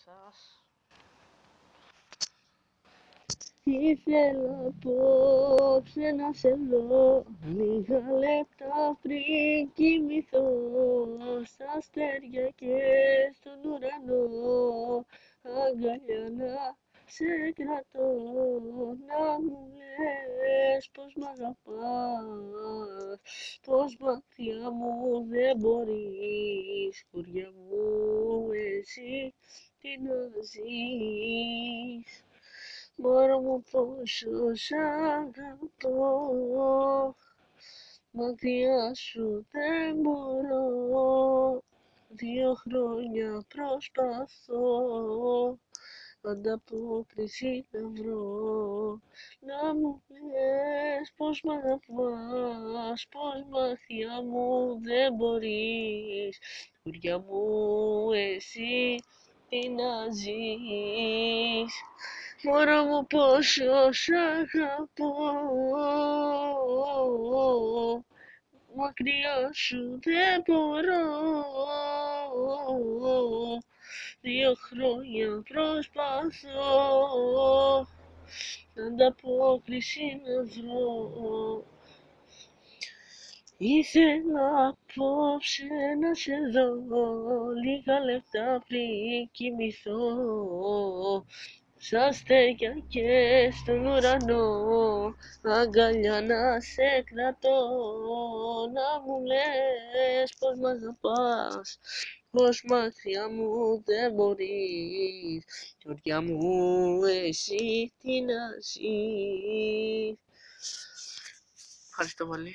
σας. Ήθελα απόψε να σε δω, λίγα λεπτά πριν κοιμηθώ, στα αστέρια και στον ουρανό, αγκαλιά να σε κρατώ, να μου λες πως μ' αγαπάς, πως μακριά μου δεν μπορείς, χωριά μου εσύ τι να ζεις. Μωρό μου πόσο σ' αγαπώ, μακριά σου δεν μπορώ, 2 χρόνια προσπαθώ, ανταπόκριση να βρω, να μου λες πως μ' αγαπάς, πως μακριά μου δεν μπορείς, χωριά μου εσύ τι να ζεις. Μωρό μου πόσο σ' αγαπώ, μακριά σου δεν μπορώ, 2 χρόνια προσπαθώ, ανταπόκριση να βρω. Ήθελα απόψε να σε δω, λίγα λεπτά πριν κοιμηθώ, σ' αστέρια και στον ουρανό, αγκαλιά να σε κρατώ, να μου λες πως μ' αγαπάς, πως μακριά μου δεν μπορείς, χωριά μου εσύ τι να ζεις. Ευχαριστώ πολύ.